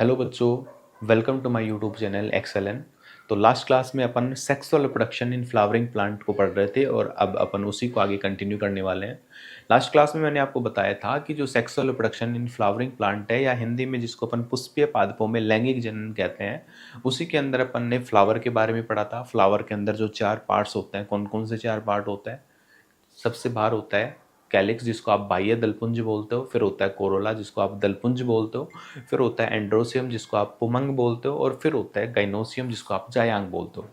Hello बच्चों, welcome to my YouTube channel एक्सेलन। तो लास्ट क्लास में अपन sexual reproduction in flowering plant को पढ़ रहे थे और अब अपन उसी को आगे कंटिन्यू करने वाले हैं। लास्ट क्लास में मैंने आपको बताया था कि जो sexual reproduction in flowering plant है या हिंदी में जिसको अपन पुष्पीय पादपों में लैंगिक जनन कहते हैं, उसी के अंदर अपन ने फ्लावर के बारे में पढ़ा था। फ्लावर के अंदर जो 4 पार्ट्स होते हैं, कौन कौन से 4 पार्ट होते हैं? सबसे बाहर होता है कैलिक्स जिसको आप बाह्य दलपुंज बोलते हो, फिर होता है कोरोला जिसको आप दलपुंज बोलते हो, फिर होता है एंड्रोसियम जिसको आप पुमंग बोलते हो और फिर होता है गाइनोसियम जिसको आप जायांग बोलते हो।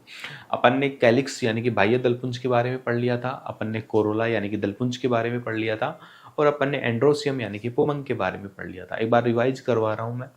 अपन ने कैलिक्स यानी कि बाह्य दलपुंज के बारे में पढ़ लिया था, अपन ने कोरोला यानी कि दलपुंज के बारे में पढ़ लिया था और अपन ने एंड्रोसियम यानी कि पुमंग के बारे में पढ़ लिया था। एक बार रिवाइज करवा रहा हूँ मैं।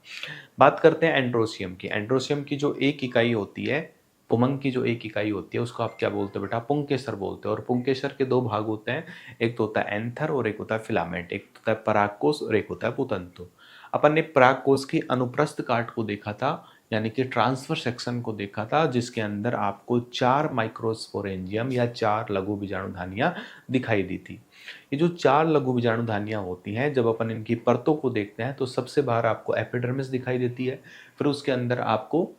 बात करते हैं एंड्रोसियम की। एंड्रोसियम की जो एक इकाई होती है, पुमंग की जो एक इकाई होती है, उसको आप क्या बोलते हो बेटा? पुंकेसर बोलते हो। और पुंकेसर के 2 भाग होते हैं, एक तो होता है एंथर और एक होता है फिलामेंट। एक होता है परागकोश और एक होता है पुतंतु। अपन ने परागकोश की अनुप्रस्थ काट को देखा था, यानी कि ट्रांसफर सेक्शन को देखा था, जिसके अंदर आपको 4 माइक्रोस्पोरेंजियम या 4 लघु बीजाणुधानियां दिखाई दी थी। ये जो 4 लघु बीजाणुधानियां होती हैं, जब अपन इनकी परतों को देखते हैं तो सबसे बाहर आपको एपिडर्मिस दिखाई देती है, फिर उसके अंदर आपको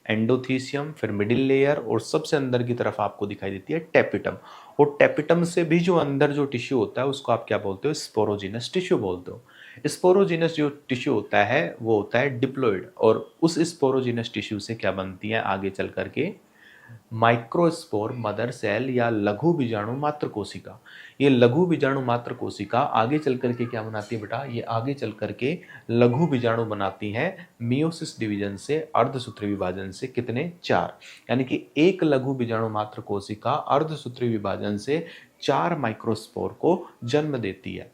एंडोथीसियम, फिर मिडिल लेयर और सबसे अंदर की तरफ आपको दिखाई देती है टेपिटम। और टेपिटम से भी जो अंदर जो टिश्यू होता है उसको आप क्या बोलते हो? स्पोरोजिनस टिश्यू बोलते हो। स्पोरोजिनस जो टिश्यू होता है वो होता है डिप्लॉइड, और उस स्पोरोजिनस टिश्यू से क्या बनती है आगे चल करके? माइक्रोस्पोर मदर सेल या लघु बीजाणु मात्र कोशिका। ये लघु बीजाणु मात्र कोशिका आगे चल करके क्या बनाती है बेटा? ये आगे चल करके लघु बीजाणु बनाती हैं मियोसिस डिवीजन से, अर्धसूत्री विभाजन से। कितने? 4। यानी कि एक लघु बीजाणु मात्र कोशिका अर्धसूत्री विभाजन से 4 माइक्रोस्पोर को जन्म देती है।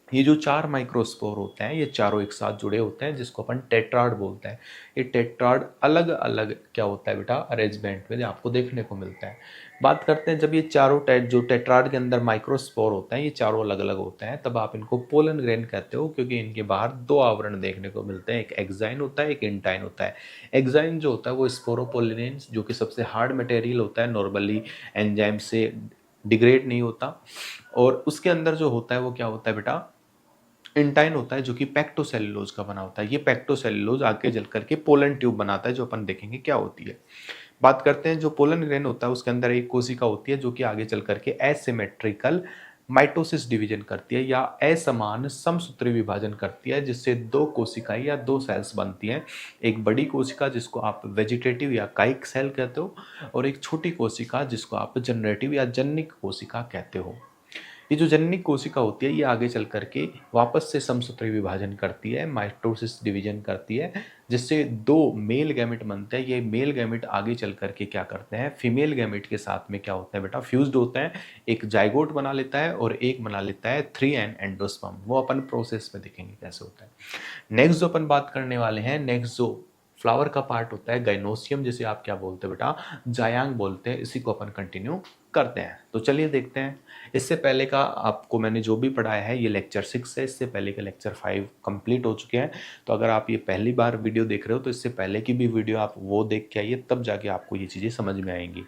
ये जो 4 माइक्रोस्पोर होते हैं, ये चारों एक साथ जुड़े होते हैं, जिसको अपन टेट्राड बोलते हैं। ये टेट्राड अलग अलग क्या होता है बेटा? अरेंजमेंट में आपको देखने को मिलता है। बात करते हैं, जब ये चारों जो टेट्राड के अंदर माइक्रोस्पोर होते हैं, ये चारों अलग अलग होते हैं, तब आप इनको पोलन ग्रेन कहते हो, क्योंकि इनके बाहर 2 आवरण देखने को मिलते हैं, एक एक्साइन होता है, एक इंटाइन होता है। एक्साइन जो होता है वो स्पोरोपोलिनेन, जो कि सबसे हार्ड मटेरियल होता है, नॉर्मली एंजाइम से डिग्रेड नहीं होता। और उसके अंदर जो होता है वो क्या होता है बेटा? इंटाइन होता है, जो कि पेक्टोसेलुलोज का बना होता है। ये पेक्टोसेलुलोज आगे चल करके पोलन ट्यूब बनाता है, जो अपन देखेंगे क्या होती है। बात करते हैं, जो पोलन ग्रेन होता है उसके अंदर एक कोशिका होती है, जो कि आगे चल करके एसिमेट्रिकल माइटोसिस डिवीजन करती है या असमान समसूत्री विभाजन करती है, जिससे 2 कोशिकाएं या 2 सेल्स बनती हैं। एक बड़ी कोशिका जिसको आप वेजिटेटिव या काइक सेल कहते हो, और एक छोटी कोशिका जिसको आप जनरेटिव या जन्निक कोशिका कहते हो। ये जो जननिक कोशिका होती है, ये आगे चल करके वापस से समसूत्री विभाजन करती है, माइटोसिस डिवीजन करती है, जिससे 2 मेल गैमेट बनते हैं। ये मेल गैमेट आगे चल करके क्या करते हैं? फीमेल गैमेट के साथ में क्या होता है बेटा? फ्यूज्ड होते हैं। एक जाइगोट बना लेता है और एक बना लेता है 3N एंडोस्पर्म। वो अपन प्रोसेस में देखेंगे कैसे होता है। नेक्स्ट जो अपन बात करने वाले हैं, नेक्स्ट जो फ्लावर का पार्ट होता है गाइनोसियम, जिसे आप क्या बोलते हो बेटा? जायांग बोलते हैं। इसी को अपन कंटिन्यू करते हैं। तो चलिए देखते हैं। इससे पहले का आपको मैंने जो भी पढ़ाया है, ये लेक्चर 6 है, इससे पहले के लेक्चर 5 कंप्लीट हो चुके हैं। तो अगर आप ये पहली बार वीडियो देख रहे हो तो इससे पहले की भी वीडियो आप वो देख के आइए, तब जाके आपको ये चीज़ें समझ में आएंगी।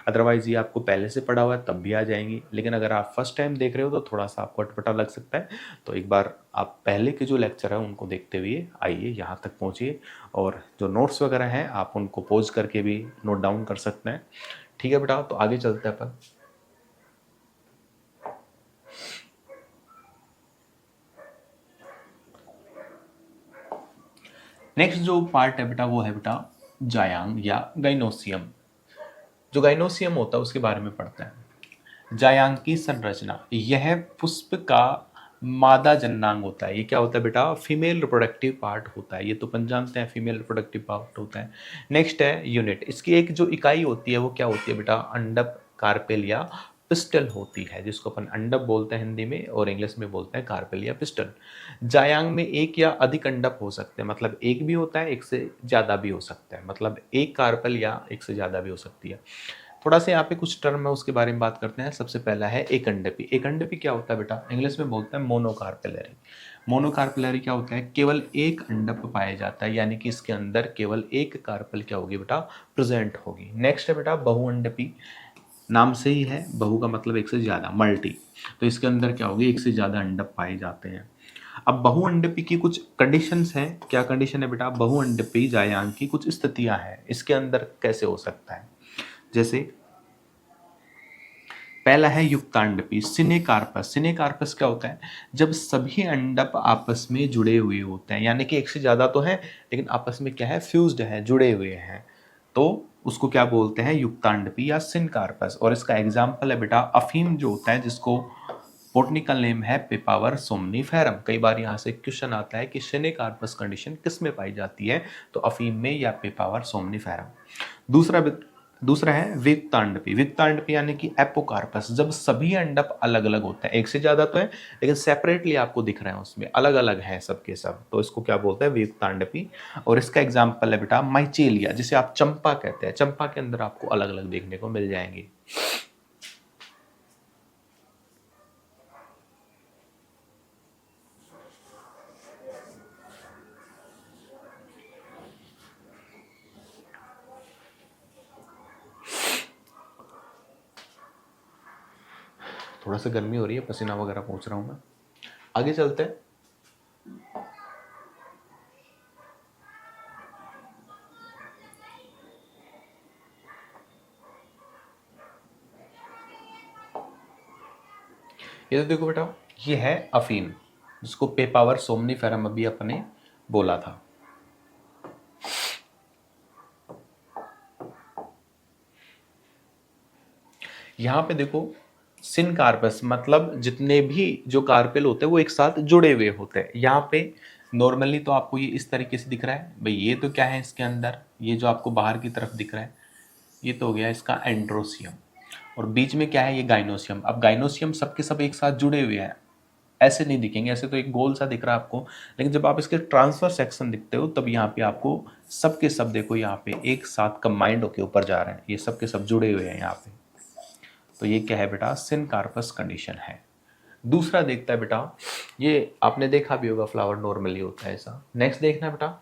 अदरवाइज़ ये आपको पहले से पढ़ा हुआ है तब भी आ जाएंगी, लेकिन अगर आप फर्स्ट टाइम देख रहे हो तो थोड़ा सा आपको अटपटा लग सकता है। तो एक बार आप पहले के जो लेक्चर है उनको देखते हुए आइए, यहाँ तक पहुँचिए, और जो नोट्स वगैरह हैं आप उनको पॉज करके भी नोट डाउन कर सकते हैं। ठीक है बेटा, तो आगे चलते हैं अपन। नेक्स्ट जो पार्ट है बेटा वो है बेटा जायांग या गाइनोसियम। जो गाइनोसियम होता है उसके बारे में पढ़ते हैं। जायांग की संरचना, यह पुष्प का मादा जननांग होता है। ये क्या होता है बेटा? फीमेल रिप्रोडक्टिव पार्ट होता है। ये तो अपन जानते हैं फीमेल रिप्रोडक्टिव पार्ट होता है। नेक्स्ट है यूनिट। इसकी एक जो इकाई होती है वो क्या होती है बेटा? अंडक, कार्पेल या पिस्टल होती है, जिसको अपन अंडक बोलते हैं हिंदी में और इंग्लिश में बोलते हैं कार्पेल या पिस्टल। जायांग में एक या अधिक अंडक हो सकते हैं, मतलब एक भी होता है, एक से ज़्यादा भी हो सकता है, मतलब एक कार्पेल या एक से ज़्यादा भी हो सकती है। थोड़ा सा यहाँ पे कुछ टर्म है उसके बारे में बात करते हैं। सबसे पहला है एकंडपी। एकंडपी क्या होता है बेटा? इंग्लिश में बोलते हैं मोनोकार्पेलरी। मोनोकार्पेलरी क्या होता है? केवल एक अंडक पाया जाता है, यानी कि इसके अंदर केवल एक कार्पेल क्या होगी बेटा? प्रेजेंट होगी। नेक्स्ट है बेटा बहुअंडपी। नाम से ही है, बहु का मतलब एक से ज़्यादा, मल्टी। तो इसके अंदर क्या होगी? एक से ज़्यादा अंडक पाए जाते हैं। अब बहुअंडपी की कुछ कंडीशंस हैं। क्या कंडीशन है बेटा? बहुअंडपी जायांग की कुछ स्थितियां हैं, इसके अंदर कैसे हो सकता है। जैसे पहला है युक्तांडपी सिनेकार्पस। सिनेकार्पस क्या होता है? जब सभी अंडप आपस में जुड़े हुए होते हैं, यानी कि एक से ज्यादा तो है लेकिन आपस में क्या है, फ्यूज्ड है, जुड़े हुए हैं, तो उसको क्या बोलते हैं? युक्तांडपी या सिनकार्पस। और इसका एग्जाम्पल है बेटा अफीम जो होता है, जिसको बोटनिकल नेम है पेपावर सोमनीफेरम। कई बार यहाँ से क्वेश्चन आता है कि सिनेकार्पस कंडीशन किस में पाई जाती है, तो अफीम में या पेपावर सोमनीफेरम। दूसरा दूसरा है विक्तांडपी। विक्तांडपी यानी कि एपोकार्पस, जब सभी अंडप अलग अलग होते हैं, एक से ज्यादा तो है लेकिन सेपरेटली आपको दिख रहे हैं, उसमें अलग अलग हैं सबके सब, तो इसको क्या बोलते हैं? विक्तांडपी। और इसका एग्जाम्पल है बेटा माइचेलिया, जिसे आप चंपा कहते हैं। चंपा के अंदर आपको अलग अलग देखने को मिल जाएंगे। थोड़ा सा गर्मी हो रही है, पसीना वगैरह पहुंच रहा हूं मैं। आगे चलते हैं। ये तो देखो बेटा, ये है अफीम, जिसको पेपावर सोमनीफेरम अभी अपने बोला था। यहाँ पे देखो सिन कार्पस, मतलब जितने भी जो कार्पेल होते हैं वो एक साथ जुड़े हुए होते हैं। यहाँ पे नॉर्मली तो आपको ये इस तरीके से दिख रहा है भाई। ये तो क्या है इसके अंदर, ये जो आपको बाहर की तरफ दिख रहा है, ये तो हो गया इसका एंड्रोसियम। और बीच में क्या है? ये गाइनोसियम। अब गाइनोसियम सबके सब एक साथ जुड़े हुए हैं, ऐसे नहीं दिखेंगे, ऐसे तो एक गोल सा दिख रहा है आपको, लेकिन जब आप इसके ट्रांसफर सेक्शन दिखते हो तब यहाँ पे आपको सबके सब देखो यहाँ पे एक साथ कंबाइंड होके ऊपर जा रहे हैं, ये सबके सब जुड़े हुए हैं यहाँ पे। तो ये क्या है बेटा? सिनकार्पस कंडीशन है। दूसरा देखता है बेटा, ये आपने देखा भी होगा, फ्लावर नॉर्मली होता है ऐसा। नेक्स्ट देखना बेटा,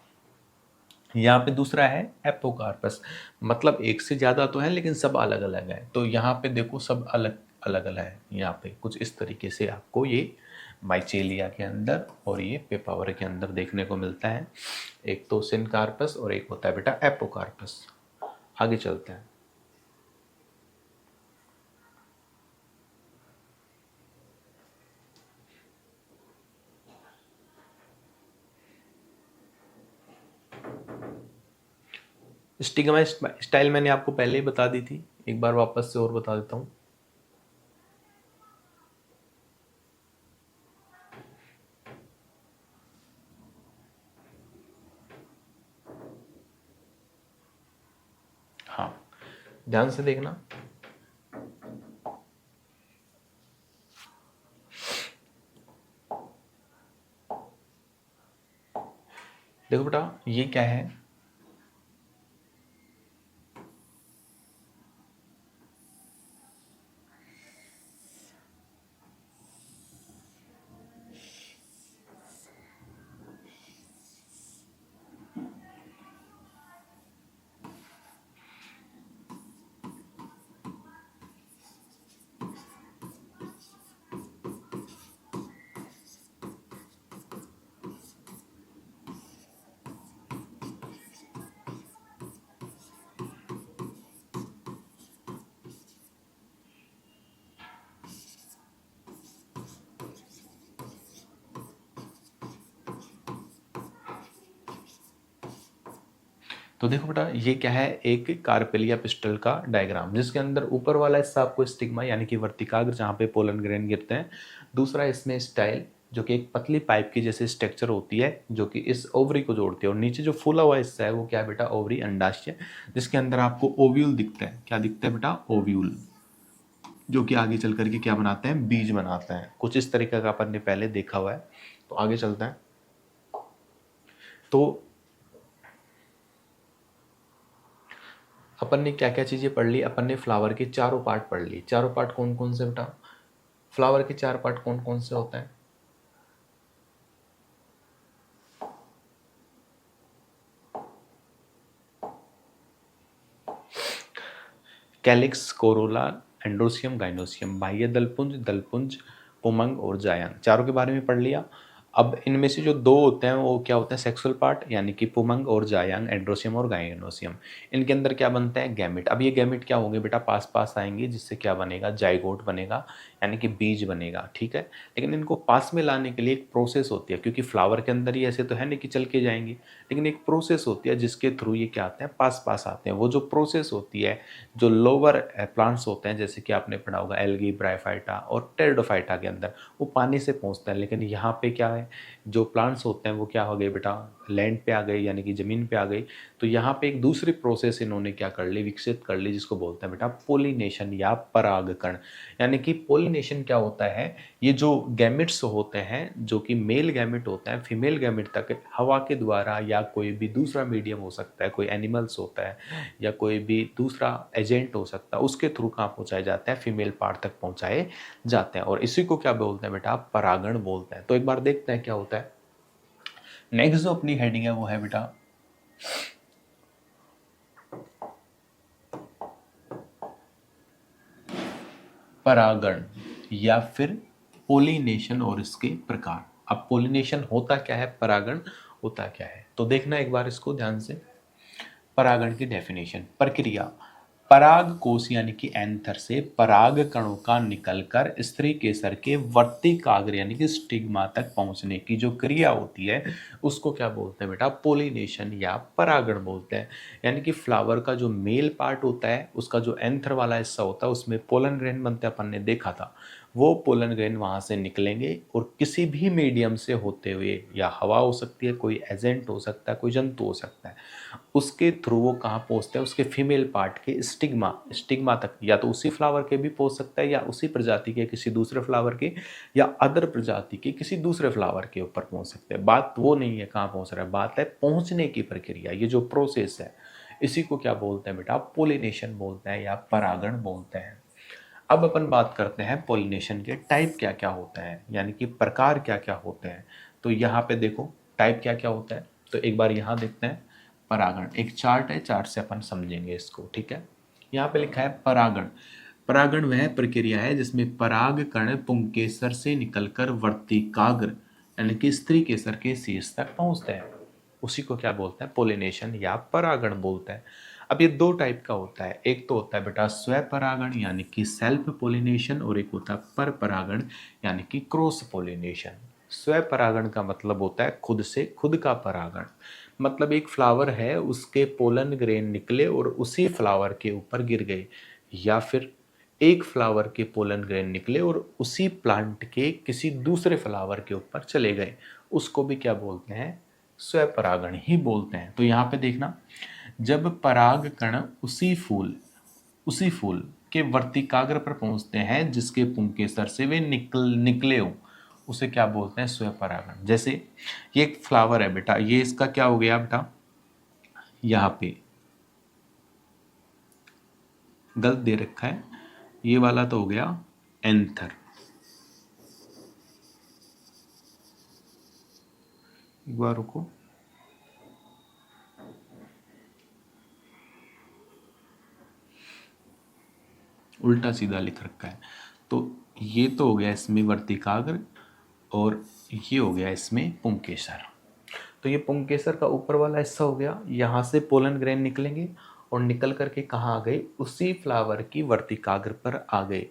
यहाँ पे दूसरा है एपोकार्पस, मतलब एक से ज्यादा तो है लेकिन सब अलग अलग है। तो यहाँ पे देखो सब अलग अलग अलग है, यहाँ पे कुछ इस तरीके से आपको ये माइचेलिया के अंदर और ये पेपावर के अंदर देखने को मिलता है। एक तो सिनकार्पस और एक होता है बेटा एपोकार्पस। आगे चलते हैं। स्टिग्मा स्टाइल मैंने आपको पहले ही बता दी थी, एक बार वापस से और बता देता हूँ। हाँ, ध्यान से देखना। देखो बेटा ये क्या है, तो देखो बेटा ये क्या है, एक कार्पेलिया पिस्टल का डायग्राम, जिसके अंदर ऊपर वाला हिस्सा आपको स्टिग्मा यानी कि वर्तिकाग्र, जहाँ पे पोलन ग्रेन गिरते हैं। दूसरा इसमें स्टाइल, जो कि एक पतली पाइप की जैसे स्ट्रक्चर होती है, जो कि इस ओवरी को जोड़ती है। और नीचे जो फूला हुआ हिस्सा है वो क्या है बेटा? ओवरी, अंडाशय, जिसके अंदर आपको ओव्यूल दिखता है। क्या दिखता है बेटा? ओव्यूल, जो कि आगे चल करके क्या बनाते हैं? बीज बनाते हैं। कुछ इस तरीके का अपन ने पहले देखा हुआ है। तो आगे चलते हैं। तो अपन ने क्या क्या चीजें पढ़ ली? अपन ने फ्लावर के चारों पार्ट पढ़ ली। चारों पार्ट कौन कौन से बेटा? फ्लावर के चार पार्ट कौन कौन से होते हैं? Calyx, Corolla, androecium, gynoecium. बाह्य दलपुंज, दलपुंज, पुमंग और जायंग, चारों के बारे में पढ़ लिया। अब इनमें से जो दो होते हैं वो क्या होते हैं, सेक्सुअल पार्ट यानी कि पुमंग और जायांग, एंड्रोसियम और गायनोसियम। इनके अंदर क्या बनते हैं, गैमेट। अब ये गैमेट क्या होंगे बेटा, पास पास आएंगे, जिससे क्या बनेगा, जाइगोट बनेगा यानी कि बीज बनेगा, ठीक है। लेकिन इनको पास में लाने के लिए एक प्रोसेस होती है, क्योंकि फ्लावर के अंदर ही ऐसे तो है नहीं कि चल के जाएंगे, लेकिन एक प्रोसेस होती है जिसके थ्रू ये क्या आते हैं, पास पास आते हैं। वो जो प्रोसेस होती है, जो लोअर प्लांट्स होते हैं, जैसे कि आपने पढ़ा होगा एल्गी, ब्रायोफाइटा और टेरिडोफाइटा के अंदर, वो पानी से पहुंचता है। लेकिन यहाँ पे क्या है, जो प्लांट्स होते हैं वो क्या हो गए बेटा, लैंड पे आ गए यानी कि ज़मीन पे आ गई। तो यहाँ पे एक दूसरी प्रोसेस इन्होंने क्या कर ली, विकसित कर ली, जिसको बोलते हैं बेटा पोलिनेशन या परागकण। यानी कि पोलिनेशन क्या होता है, ये जो गैमेट्स होते हैं, जो कि मेल गैमेट होते हैं, फीमेल गैमेट तक हवा के द्वारा या कोई भी दूसरा मीडियम हो सकता है, कोई एनिमल्स होता है या कोई भी दूसरा एजेंट हो सकता है, उसके थ्रू कहाँ पहुँचाए जाते हैं, फीमेल पार्ट तक पहुँचाए जाते हैं। और इसी को क्या बोलते हैं बेटा, परागण बोलते हैं। तो एक बार देखते हैं क्या होता है। नेक्स्ट जो अपनी हेडिंग है वो है बेटा परागण या फिर पोलिनेशन और इसके प्रकार। अब पोलिनेशन होता क्या है, परागण होता क्या है, तो देखना एक बार इसको ध्यान से। परागण की डेफिनेशन, प्रक्रिया, पराग कोश यानी कि एंथर से पराग कणों का निकलकर स्त्री केसर के वर्तिकाग्र यानी कि स्टिग्मा तक पहुंचने की जो क्रिया होती है, उसको क्या बोलते हैं बेटा, पोलिनेशन या परागण बोलते हैं। यानी कि फ्लावर का जो मेल पार्ट होता है, उसका जो एंथर वाला हिस्सा होता है, उसमें पोलन ग्रेन बनते हैं, अपन ने देखा था। वो पोलन ग्रेन वहाँ से निकलेंगे और किसी भी मीडियम से होते हुए, या हवा हो सकती है, कोई एजेंट हो सकता है, कोई जंतु हो सकता है, उसके थ्रू वो कहाँ पहुँचते हैं, उसके फीमेल पार्ट के स्टिग्मा स्टिग्मा तक। या तो उसी फ्लावर के भी पहुँच सकता है, या उसी प्रजाति के किसी दूसरे फ्लावर के, या अदर प्रजाति के किसी दूसरे फ्लावर के ऊपर पहुँच सकते हैं। बात वो नहीं है कहाँ पहुँच रहा है, बात है पहुँचने की प्रक्रिया। ये जो प्रोसेस है, इसी को क्या बोलते हैं बेटा, पोलिनेशन बोलते हैं या परागण बोलते हैं। अब अपन बात करते हैं पोलिनेशन के टाइप क्या क्या होते हैं, यानी कि प्रकार क्या क्या होते हैं। तो यहाँ पे देखो टाइप क्या क्या होता है, तो एक बार यहाँ देखते हैं। परागण, एक चार्ट है, चार्ट से अपन समझेंगे इसको, ठीक है। यहाँ पे लिखा है परागण। परागण वह प्रक्रिया है जिसमें पराग कण पुंकेसर से निकलकर वर्तिकाग्र यानी कि स्त्री केसर के शीर्ष तक पहुंचते हैं, उसी को क्या बोलते हैं, पोलिनेशन या परागण बोलते हैं। अब ये दो टाइप का होता है, एक तो होता है बेटा स्व परागण यानी कि सेल्फ पोलिनेशन, और एक होता है पर परागण यानी कि क्रॉस पोलिनेशन। स्व परागण का मतलब होता है खुद से खुद का परागण, मतलब एक फ्लावर है, उसके पोलन ग्रेन निकले और उसी फ्लावर के ऊपर गिर गए, या फिर एक फ्लावर के पोलन ग्रेन निकले और उसी प्लांट के किसी दूसरे फ्लावर के ऊपर चले गए, उसको भी क्या बोलते हैं, स्वपरागण ही बोलते हैं। तो यहाँ पे देखना, जब पराग कण उसी फूल के वर्तिकाग्र पर पहुंचते हैं जिसके पुंकेसर से वे निकले हो, उसे क्या बोलते हैं, स्वपरागण। जैसे ये एक फ्लावर है बेटा, ये इसका क्या हो गया बेटा, यहाँ पे गलत दे रखा है, ये वाला तो हो गया एंथर। एक बार रुको, उल्टा सीधा लिख रखा है। तो ये तो हो गया इसमें वर्तिकाग्र, और ये हो गया इसमें पुंकेसर। तो ये पुंकेसर का ऊपर वाला हिस्सा हो गया, यहाँ से पोलन ग्रेन निकलेंगे और निकल करके कहाँ आ गए, उसी फ्लावर की वर्तिकाग्र पर आ गए।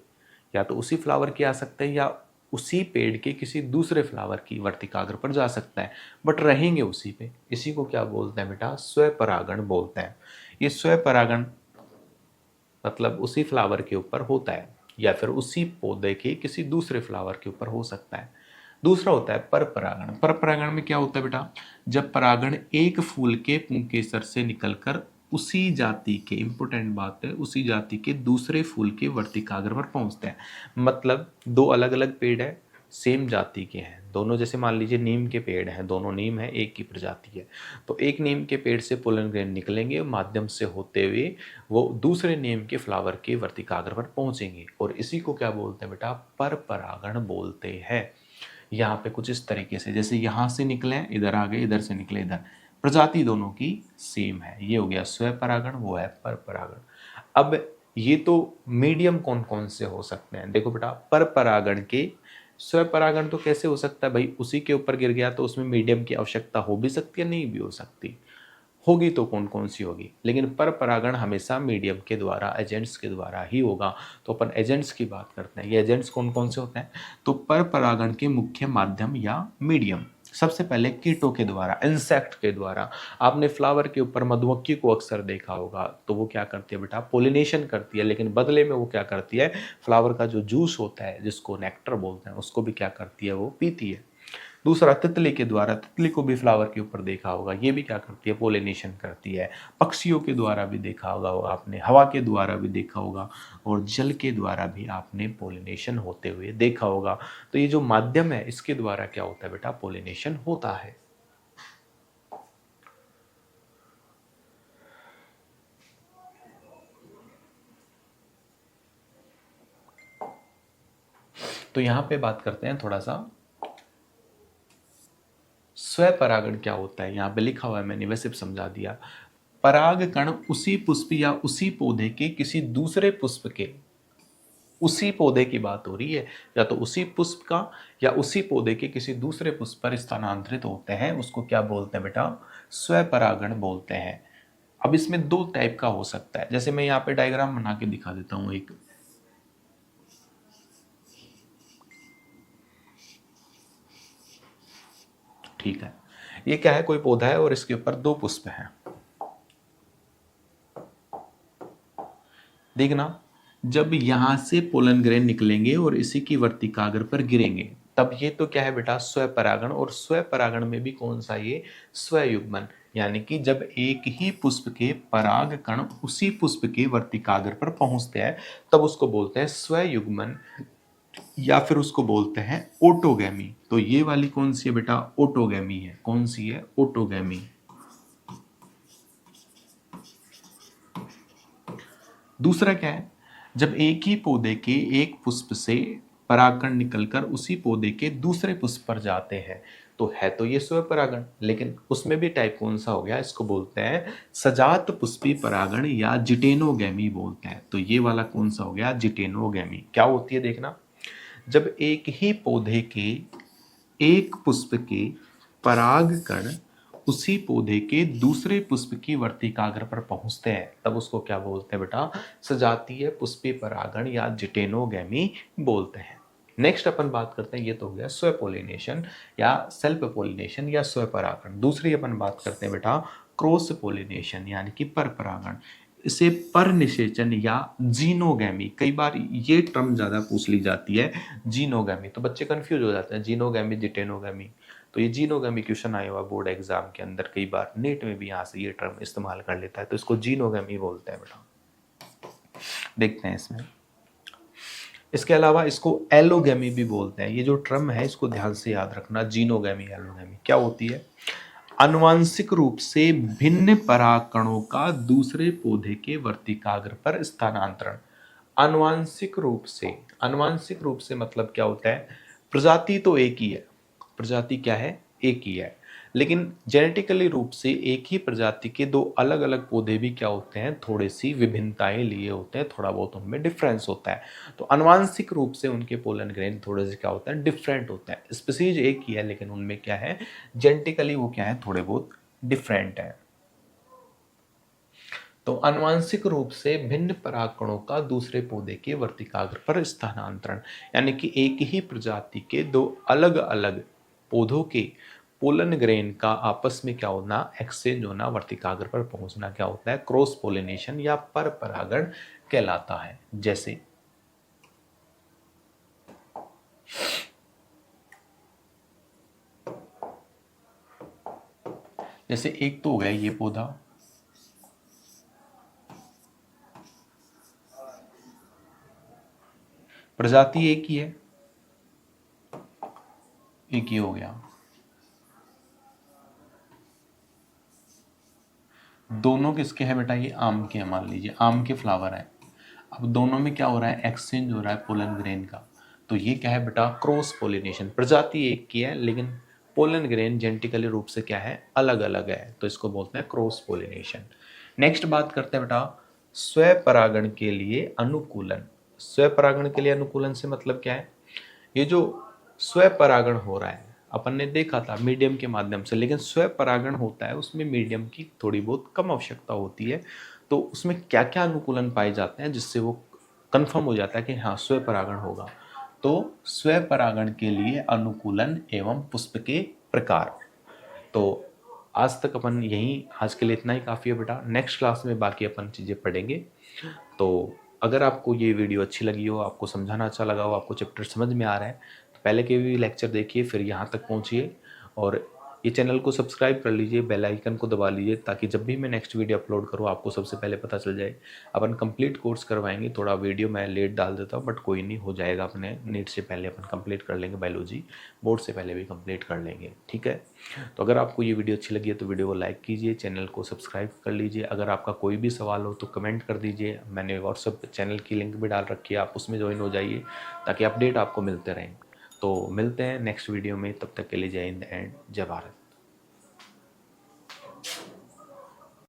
या तो उसी फ्लावर की आ सकते हैं, या उसी पेड़ के किसी दूसरे फ्लावर की वर्तिकाग्र पर जा सकता है, बट रहेंगे उसी पे। इसी को क्या बोलते हैं बेटा, स्वपरागण बोलते हैं। ये स्वपरागण मतलब उसी फ्लावर के ऊपर होता है, या फिर उसी पौधे के किसी दूसरे फ्लावर के ऊपर हो सकता है। दूसरा होता है पर परागण। पर परागण में क्या होता है बेटा, जब परागण एक फूल के पुंकेसर से निकलकर उसी जाति के, इंपॉर्टेंट बात है, उसी जाति के दूसरे फूल के वर्तिकाग्र पर पहुंचते हैं। मतलब दो अलग अलग पेड़ है, सेम जाति के हैं दोनों। जैसे मान लीजिए नीम के पेड़ हैं, दोनों नीम है, एक ही प्रजाति है, तो एक नीम के पेड़ से पोलन ग्रेन निकलेंगे, माध्यम से होते हुए वो दूसरे नीम के फ्लावर के वर्तिकाग्र पर पहुंचेंगे, और इसी को क्या बोलते हैं बेटा, पर परागण बोलते हैं। यहाँ पे कुछ इस तरीके से, जैसे यहाँ से निकले इधर आ गए, इधर से निकले इधर, प्रजाति दोनों की सेम है। ये हो गया स्व परागण, वो है पर परागण। अब ये तो मीडियम कौन कौन से हो सकते हैं, देखो बेटा, पर परागण के स्वपरागण तो कैसे हो सकता है भाई, उसी के ऊपर गिर गया तो उसमें मीडियम की आवश्यकता हो भी सकती है, नहीं भी हो सकती, होगी तो कौन कौन सी होगी, लेकिन पर परागण हमेशा मीडियम के द्वारा, एजेंट्स के द्वारा ही होगा। तो अपन एजेंट्स की बात करते हैं, ये एजेंट्स कौन कौन से होते हैं, तो पर परागण के मुख्य माध्यम या मीडियम, सबसे पहले कीटों के द्वारा, इंसेक्ट के द्वारा। आपने फ्लावर के ऊपर मधुमक्खी को अक्सर देखा होगा, तो वो क्या करती है बेटा, पोलिनेशन करती है, लेकिन बदले में वो क्या करती है, फ्लावर का जो जूस होता है जिसको नेक्टर बोलते हैं, उसको भी क्या करती है, वो पीती है। दूसरा तितली के द्वारा, तितली को भी फ्लावर के ऊपर देखा होगा, ये भी क्या करती है, पोलिनेशन करती है। पक्षियों के द्वारा भी देखा होगा आपने, हवा के द्वारा भी देखा होगा, और जल के द्वारा भी आपने पोलिनेशन होते हुए देखा होगा। तो ये जो माध्यम है इसके द्वारा क्या होता है बेटा, पोलिनेशन होता है। तो यहां पे बात करते हैं थोड़ा सा, स्वपरागण क्या होता है, यहां पे लिखा हुआ है, मैंने वैसे समझा दिया। पराग कण उसी पुष्प या उसी पौधे के किसी दूसरे पुष्प के, उसी पौधे की बात हो रही है, या तो उसी पुष्प का या उसी पौधे के किसी दूसरे पुष्प पर स्थानांतरित होते हैं, उसको क्या बोलते हैं बेटा, स्वपरागण बोलते हैं। अब इसमें दो टाइप का हो सकता है, जैसे मैं यहाँ पे डायग्राम बना के दिखा देता हूं एक, ठीक है। ये क्या है, कोई पौधा है और इसके ऊपर दो पुष्प हैं, देखना, जब यहां से पोलन ग्रेन निकलेंगे और इसी की वर्तिकाग्र पर गिरेंगे, तब ये तो क्या है बेटा, स्वपरागण। और स्वपरागण में भी कौन सा, ये स्वयुग्मन, यानी कि जब एक ही पुष्प के पराग कण उसी पुष्प के वर्तिकाग्र पर पहुंचते हैं, तब उसको बोलते हैं स्वयुग्मन, या फिर उसको बोलते हैं ओटोगैमी। तो ये वाली कौन सी है बेटा, ओटोगैमी है। कौन सी है, ओटोगैमी। दूसरा क्या है, जब एक ही पौधे के एक पुष्प से परागकण निकलकर उसी पौधे के दूसरे पुष्प पर जाते हैं, तो है तो ये स्वपरागण, लेकिन उसमें भी टाइप कौन सा हो गया, इसको बोलते हैं सजात पुष्पी परागण या जिटेनोगैमी बोलते हैं। तो ये वाला कौन सा हो गया, जिटेनोगैमी। क्या होती है देखना, जब एक ही पौधे के एक पुष्प के पराग कण उसी पौधे के दूसरे पुष्प की वर्तिकाग्र पर पहुंचते हैं, तब उसको क्या बोलते हैं बेटा, सजातीय पुष्पी परागण या जिटेनोगैमी बोलते हैं। नेक्स्ट अपन बात करते हैं, ये तो हो गया स्वपोलिनेशन या सेल्फ पोलिनेशन या स्वपरागण। दूसरी अपन बात करते हैं बेटा क्रॉस पोलिनेशन, यानी कि पर परागण। इसे पर निषेचन या जीनोगैमी, कई बार ये टर्म ज्यादा पूछ ली जाती है, जीनोगैमी, तो बच्चे कंफ्यूज हो जाते हैं, जीनोगैमी जिटेनोगैमी। तो ये जीनोगैमी क्वेश्चन आया हुआ बोर्ड एग्जाम के अंदर, कई बार नेट में भी यहाँ से ये टर्म इस्तेमाल कर लेता है, तो इसको जीनोगैमी बोलते हैं बेटा। देखते हैं इसमें, इसके अलावा इसको एलोगैमी भी बोलते हैं। ये जो टर्म है इसको ध्यान से याद रखना, जीनोगैमी एलोगैमी क्या होती है, आनुवांशिक रूप से भिन्न परागकणों का दूसरे पौधे के वर्तिकाग्र पर स्थानांतरण। आनुवांशिक रूप से, आनुवांशिक रूप से मतलब क्या होता है, प्रजाति तो एक ही है, प्रजाति क्या है, एक ही है, लेकिन जेनेटिकली रूप से एक ही प्रजाति के दो अलग अलग पौधे भी क्या होते हैं, थोड़ी सी विभिन्नताएं लिए होते हैं, थोड़ा बहुत उनमें डिफरेंस होता है। तो आनुवांशिक रूप से उनके पोलन ग्रेन थोड़े से क्या होता है, डिफरेंट होते हैं। स्पीसीज एक ही है लेकिन उनमें क्या है, जेनेटिकली वो क्या है, थोड़े बहुत डिफरेंट है। तो आनुवांशिक रूप से भिन्न परागकणों का दूसरे पौधे के वर्तिकाग्र पर स्थानांतरण, यानी कि एक ही प्रजाति के दो अलग अलग पौधों के पोलन ग्रेन का आपस में क्या होना, एक्सचेंज होना, वर्तिकाग्र पर पहुंचना क्या होता है, क्रॉस पोलिनेशन या पर परागण कहलाता है। जैसे एक तो हो गया ये पौधा, प्रजाति एक ही है, एक ही हो गया, दोनों किसके हैं बेटा, ये आम के हैं, मान लीजिए आम के फ्लावर हैं। अब दोनों में क्या हो रहा है, एक्सचेंज हो रहा है पोलन ग्रेन का, तो ये क्या है बेटा, क्रॉस पोलिनेशन। प्रजाति एक की है लेकिन पोलन ग्रेन जेनेटिकली रूप से क्या है, अलग अलग है, तो इसको बोलते हैं क्रॉस पोलिनेशन। नेक्स्ट बात करते हैं बेटा स्वपरागण के लिए अनुकूलन। स्वपरागण के लिए अनुकूलन से मतलब क्या है, ये जो स्वपरागण हो रहा है, अपन ने देखा था मीडियम के माध्यम से, लेकिन स्वपरागण होता है उसमें मीडियम की थोड़ी बहुत कम आवश्यकता होती है। तो उसमें क्या क्या अनुकूलन पाए जाते हैं जिससे वो कंफर्म हो जाता है कि हाँ स्वपरागण होगा। तो स्वपरागण के लिए अनुकूलन एवं पुष्प के प्रकार। तो आज तक अपन यहीं, आज के लिए इतना ही काफ़ी है बेटा। नेक्स्ट क्लास में बाकी अपन चीज़ें पढ़ेंगे। तो अगर आपको ये वीडियो अच्छी लगी हो, आपको समझाना अच्छा लगा हो, आपको चैप्टर समझ में आ रहा है, तो पहले के भी लेक्चर देखिए, फिर यहाँ तक पहुँचिए और ये चैनल को सब्सक्राइब कर लीजिए, बेल आइकन को दबा लीजिए, ताकि जब भी मैं नेक्स्ट वीडियो अपलोड करूँ आपको सबसे पहले पता चल जाए। अपन कंप्लीट कोर्स करवाएंगे, थोड़ा वीडियो मैं लेट डाल देता हूँ बट कोई नहीं, हो जाएगा, अपने नीट से पहले अपन कंप्लीट कर लेंगे, बायोलॉजी बोर्ड से पहले भी कंप्लीट कर लेंगे, ठीक है। तो अगर आपको ये वीडियो अच्छी लगी है तो वीडियो को लाइक कीजिए, चैनल को सब्सक्राइब कर लीजिए। अगर आपका कोई भी सवाल हो तो कमेंट कर दीजिए, मैंने व्हाट्सअप चैनल की लिंक भी डाल रखी है, आप उसमें ज्वाइन हो जाइए ताकि अपडेट आपको मिलते रहें। तो मिलते हैं नेक्स्ट वीडियो में, तब तक के लिए जय हिंद एंड जय भारत।